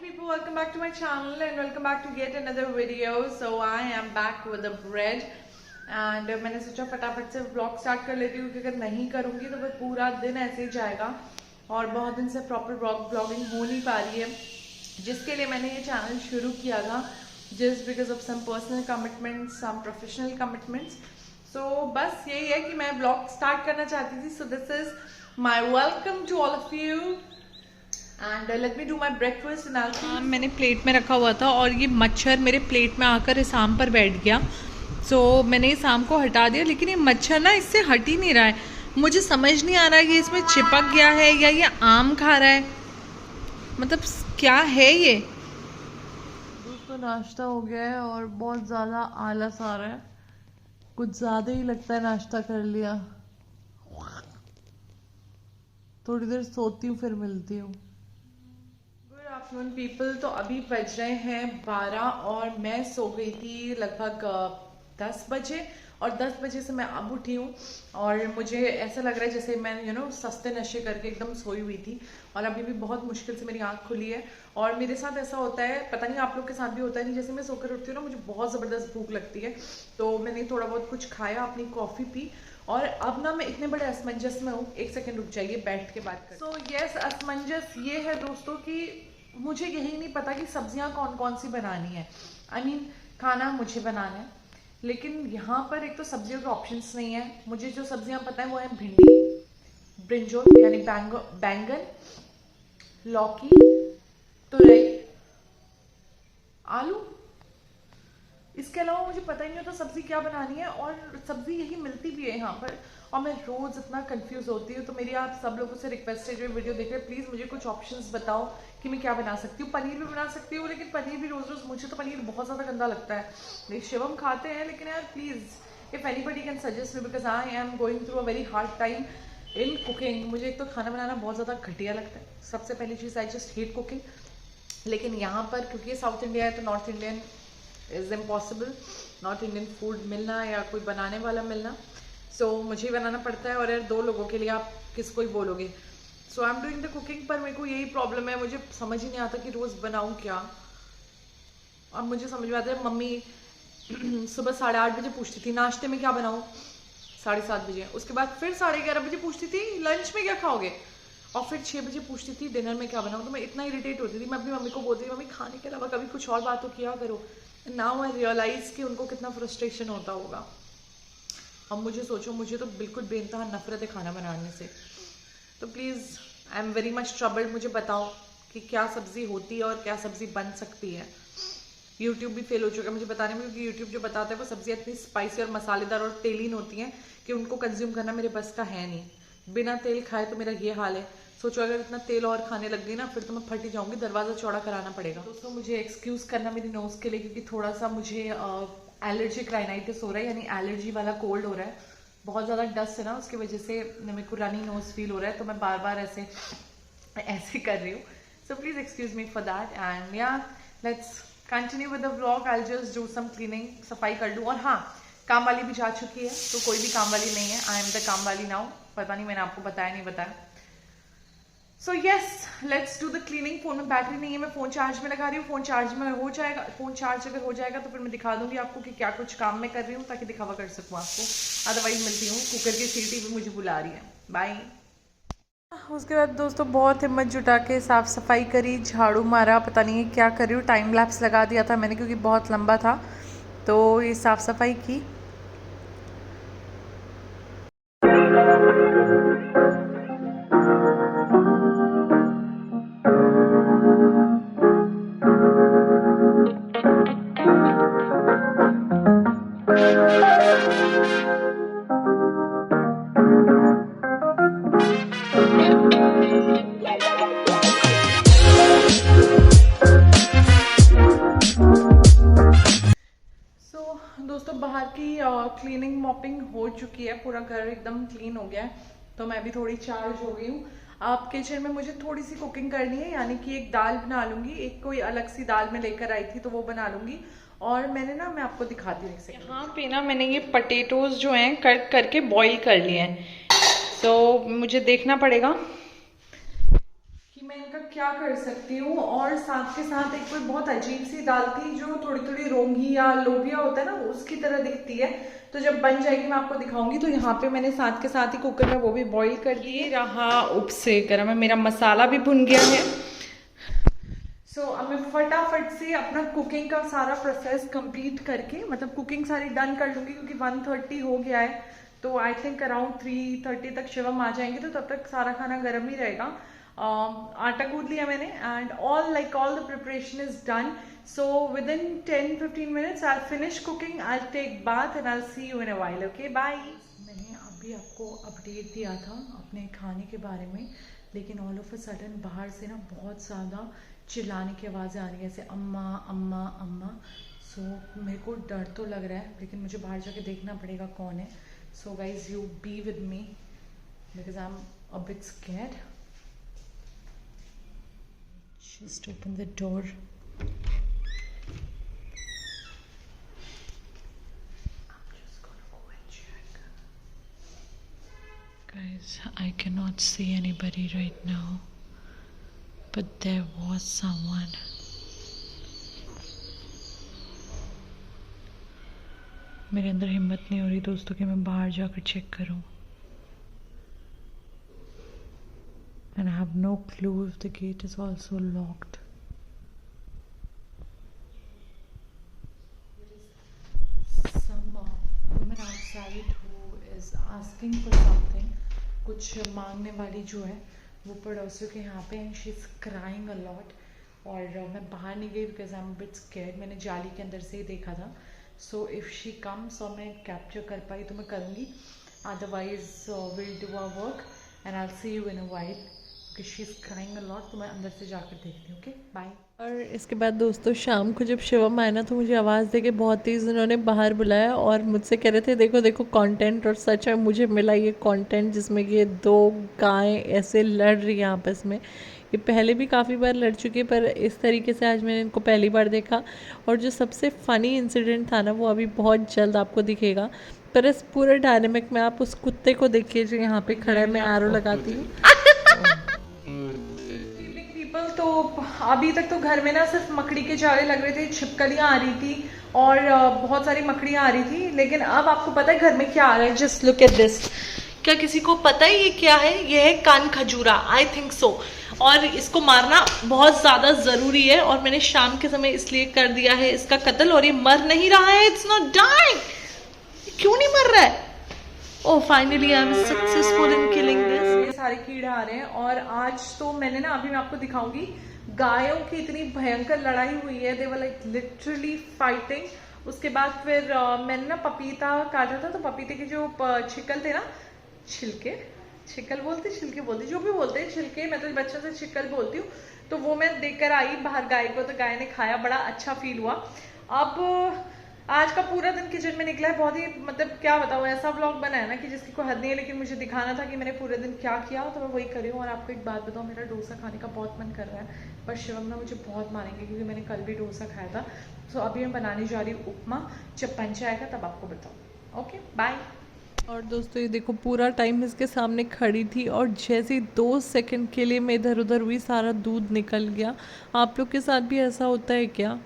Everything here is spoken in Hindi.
people, welcome back to my channel and welcome back to yet another video. So I am back with the bread and मैंने सोचा फटाफट से व्लॉग स्टार्ट कर लेती हूँ क्योंकि अगर नहीं करूँगी तो फिर पूरा दिन ऐसे ही जाएगा और बहुत दिन से प्रॉपर ब्लॉगिंग हो नहीं पा रही है, जिसके लिए मैंने ये चैनल शुरू किया था just because of some personal commitments, some professional commitments. So बस यही है कि मैं ब्लॉग स्टार्ट करना चाहती थी. So this is my welcome to all of you and let me do my breakfast. मैंने प्लेट में रखा हुआ था और ये मच्छर मेरे प्लेट में आकर इस आम पर बैठ गया. सो मैंने इस आम को हटा दिया, लेकिन ये मच्छर ना इससे हट ही नहीं रहा है. मुझे समझ नहीं आ रहा है कि इसमें चिपक गया है या ये आम खा रहा है, मतलब क्या है ये. दोस्तों नाश्ता हो गया है और बहुत ज़्यादा आलस आ रहा है, कुछ ज़्यादा ही लगता है नाश्ता कर लिया. थोड़ी देर सोती हूँ फिर मिलती हूँ. Good afternoon people. तो अभी बज रहे हैं 12 और मैं सो गई थी लगभग 10 बजे और 10 बजे से मैं अब उठी हूँ और मुझे ऐसा लग रहा है जैसे मैं सस्ते नशे करके एकदम सोई हुई थी और अभी भी बहुत मुश्किल से मेरी आँख खुली है. और मेरे साथ ऐसा होता है, पता नहीं आप लोग के साथ भी होता है नहीं, जैसे मैं सोकर उठती हूँ ना मुझे बहुत ज़बरदस्त भूख लगती है. तो मैंने थोड़ा बहुत कुछ खाया, अपनी कॉफ़ी पी और अब ना मैं इतने बड़े असमंजस में हूँ. एक सेकंड रुक जाइए, बैठ के बात कर. सो यस, असमंजस ये है दोस्तों कि मुझे यही नहीं पता कि सब्जियाँ कौन कौन सी बनानी है. आई मीन खाना मुझे बनाना है, लेकिन यहाँ पर एक तो सब्जियों के ऑप्शंस नहीं है. मुझे जो सब्जियाँ पता है वो है भिंडी, ब्रिंजोल यानी बैंगन, लौकी, तुरई, आलू. इसके अलावा मुझे पता ही नहीं होता सब्जी क्या बनानी है और सब्जी यही मिलती भी है यहाँ पर और मैं रोज इतना कंफ्यूज होती हूँ. तो मेरी आप सब लोगों से रिक्वेस्ट है जो वीडियो देख रहे हैं, प्लीज मुझे कुछ ऑप्शंस बताओ कि मैं क्या बना सकती हूँ. पनीर भी बना सकती हूँ, लेकिन पनीर भी रोज रोज मुझे तो पनीर बहुत ज्यादा गंदा लगता है. मेरे शिवम खाते हैं, लेकिन यार please if anybody can suggest me because I am going through a very hard time in cooking. मुझे एक तो खाना बनाना बहुत ज्यादा घटिया लगता है. सबसे पहली चीज, आई जस्ट हेट कुकिंग. लेकिन यहाँ पर क्योंकि ये साउथ इंडिया है तो north Indian is impossible, north Indian food मिलना या कोई बनाने वाला मिलना. सो मुझे ही बनाना पड़ता है और यार 2 लोगों के लिए आप किसको ही बोलोगे. So I am doing the cooking. पर मेरे को यही प्रॉब्लम है, मुझे समझ ही नहीं आता कि रोज बनाऊं क्या. अब मुझे समझ में आता है, मम्मी सुबह 8:30 बजे पूछती थी नाश्ते में क्या बनाऊं, 7:30 बजे. उसके बाद फिर 11:30 बजे पूछती थी लंच में क्या खाओगे, और फिर 6 बजे पूछती थी डिनर में क्या बनाऊं. तो मैं इतना इरिटेट होती थी. मैं अपनी मम्मी को बोलती थी मम्मी खाने के अलावा कभी कुछ और बात तो किया करो. नाउ आई रियलाइज कि उनको कितना फ्रस्ट्रेशन होता होगा. अब मुझे सोचो, मुझे तो बिल्कुल बेइंतहा नफरत है खाना बनाने से. तो please I am very much troubled. मुझे बताओ कि क्या सब्जी होती है और क्या सब्जी बन सकती है. यूट्यूब भी फेल हो चुका है मुझे बताने में, क्योंकि यूट्यूब जो बताता है वो सब्जियाँ इतनी स्पाइसी और मसालेदार और तेलीन होती हैं कि उनको कंज्यूम करना मेरे बस का है नहीं. बिना तेल खाए तो मेरा ये हाल है. सोचो अगर इतना तेल और खाने लग गई ना फिर तो मैं फट ही जाऊंगी. दरवाज़ा चौड़ा कराना पड़ेगा. दोस्तों मुझे एक्सक्यूज़ करना मेरी नोज़ के लिए, क्योंकि थोड़ा सा मुझे एलर्जिक राइनाइटिस हो रहा है, यानी एलर्जी वाला कोल्ड हो रहा है. बहुत ज़्यादा डस्ट है ना, उसकी वजह से मेरे को रनी नोज़ फील हो रहा है. तो मैं बार बार ऐसे कर रही हूँ. So please excuse me for that. And या let's continue with the vlog. I just do some cleaning, सफाई कर लूँ. और हाँ, काम वाली भी जा चुकी है, तो कोई भी काम वाली नहीं है. आई एम द काम वाली नाउ. पता नहीं मैंने आपको बताया नहीं बताया. So yes, let's do the cleaning. Phone में बैटरी नहीं है, मैं फोन चार्ज में लगा रही हूँ. फोन चार्ज में हो जाएगा, फोन चार्ज अगर हो जाएगा तो फिर मैं दिखा दूंगी आपको कि क्या कुछ काम मैं कर रही हूँ, ताकि दिखावा कर सकूँ आपको. अदरवाइज मिलती हूँ. कुकर की सीटी भी मुझे बुला रही है. बाय. उसके बाद दोस्तों बहुत हिम्मत जुटा के साफ़ सफाई करी, झाड़ू मारा. पता नहीं क्या कर रही हूँ, टाइम लैप्स लगा दिया था मैंने क्योंकि बहुत लंबा था. तो ये साफ़ सफाई की. दोस्तों बाहर की क्लीनिंग मॉपिंग हो चुकी है, पूरा घर एकदम क्लीन हो गया है. तो मैं भी थोड़ी चार्ज हो गई हूँ. अब किचन में मुझे थोड़ी सी कुकिंग करनी है, यानी कि एक दाल बना लूंगी. एक कोई अलग सी दाल में लेकर आई थी तो वो बना लूंगी. और मैंने ना, मैं आपको दिखाती हूँ. यहाँ पे ना मैंने ये पटेटोज जो हैं कट करके बॉईल कर लिए हैं. तो मुझे देखना पड़ेगा कि मैं इनका क्या कर सकती हूँ। और साथ के साथ एक कोई बहुत अजीब सी दाल थी जो थोड़ी थोड़ी रोंगी या लोबिया होता है ना, उसकी तरह दिखती है। तो जब बन जाएगी मैं आपको दिखाऊंगी। तो यहाँ पे मैंने साथ के साथ ही कुकर में वो भी बॉईल कर दी रहा। उपसे गर्म है, मेरा मसाला भी भुन गया है। अब मैं फटाफट से अपना कुकिंग का सारा प्रोसेस कंप्लीट करके, मतलब कुकिंग सारी डन कर लूँगी क्योंकि 1:30 हो गया है। तो आई थिंक अराउंड 3:30 तक शिवम आ जाएंगे, तो तब तक सारा खाना गर्म ही रहेगा। आटा गूंद लिया मैंने and all the preparation is done. So within 10-15 minutes I finish cooking, I take bath and I see you in a while. Okay bye. मैंने अभी आपको अपडेट दिया था अपने खाने के बारे में, लेकिन ऑल ऑफ अ सडन बाहर से ना बहुत ज़्यादा चिल्लाने की आवाज़ें आ रही है, ऐसे अम्मा अम्मा अम्मा। मेरे को डर तो लग रहा है, लेकिन मुझे बाहर जाके देखना पड़ेगा कौन है। So guys you be with me because I am a bit scared. Just open the door. Guys, I cannot see anybody right now, but there was someone. मेरे अंदर हिम्मत नहीं हो रही दोस्तों कि मैं बाहर जाकर चेक करूं। And I have no clue if the gate is also locked. Some woman outside who is asking for something. कुछ मांगने वाली जो है वो पड़ोसियों के यहाँ पे, and she is crying a lot. और मैं बाहर नहीं गई because I am bit scared. मैंने जाली के अंदर से ही देखा था। सो इफ़ शी कम्स और मैं कैप्चर कर पाई तो मैं करूँगी, otherwise will do a work and I see you in a while because she is crying a lot. तो मैं अंदर से जाकर देखती हूँ। Okay bye. और इसके बाद दोस्तों शाम को जब शिवम आए ना, तो मुझे आवाज़ दे के बहुत तेज़ उन्होंने बाहर बुलाया और मुझसे कह रहे थे देखो देखो कंटेंट। और सच में मुझे मिला ये कंटेंट जिसमें कि ये दो गायें ऐसे लड़ रही हैं आपस में। ये पहले भी काफ़ी बार लड़ चुकी है, पर इस तरीके से आज मैंने इनको पहली बार देखा। और जो सबसे फ़नी इंसिडेंट था ना, वो अभी बहुत जल्द आपको दिखेगा। पर इस पूरे डायनेमिक में आप उस कुत्ते को देखिए जो यहाँ पे खड़ा है। मैं आरो लगाती हूँ। पीपल तो अभी तक तो घर में ना सिर्फ मकड़ी के जाले लग रहे थे, छिपकलियाँ आ रही थी और बहुत सारी मकड़ियाँ आ रही थी। लेकिन अब आपको पता है घर में क्या आ रहा है? Just look at this. क्या किसी को पता है ये क्या है? ये है कान खजूरा, आई थिंक सो। और इसको मारना बहुत ज़्यादा ज़रूरी है और मैंने शाम के समय इसलिए कर दिया है इसका कत्ल। और ये मर नहीं रहा है, इट्स नॉट डाइंग। क्यों नहीं मर रहा है? ओह finally I am successful in killing this. ये सारे कीड़े आ रहे हैं। और आज तो मैंने ना, अभी मैं आपको दिखाऊंगी, गायों की इतनी भयंकर लड़ाई हुई है। दे वर लाइक लिटरली फाइटिंग। उसके बाद फिर मैंने ना पपीता काटा था, तो पपीते के जो छिकल थे ना, छिलके, छिकल बोलते छिलके बोलते जो भी बोलते हैं, छिलके, मैं तो बच्चों से छिकल बोलती हूँ। तो वो मैं देकर आई बाहर गाय को, तो गाय ने खाया, बड़ा अच्छा फील हुआ। अब आज का पूरा दिन किचन में निकला है। बहुत ही, मतलब क्या बताऊँ, ऐसा व्लॉग बनाया ना कि जिसकी कोई हद नहीं है। लेकिन मुझे दिखाना था कि मैंने पूरे दिन क्या किया, तो मैं वही करी हूँ। और आपको एक बात बताऊँ, मेरा डोसा खाने का बहुत मन कर रहा है, पर शिवम ना मुझे बहुत मारेंगे क्योंकि मैंने कल भी डोसा खाया था। तो अभी मैं बनाने जा रही हूँ उपमा। जब पंच आएगा तब आपको बताऊँ। Okay bye. और दोस्तों ये देखो, पूरा टाइम इसके सामने खड़ी थी और जैसे ही 2 सेकंड के लिए मैं इधर उधर हुई, सारा दूध निकल गया। आप लोग के साथ भी ऐसा होता है क्या?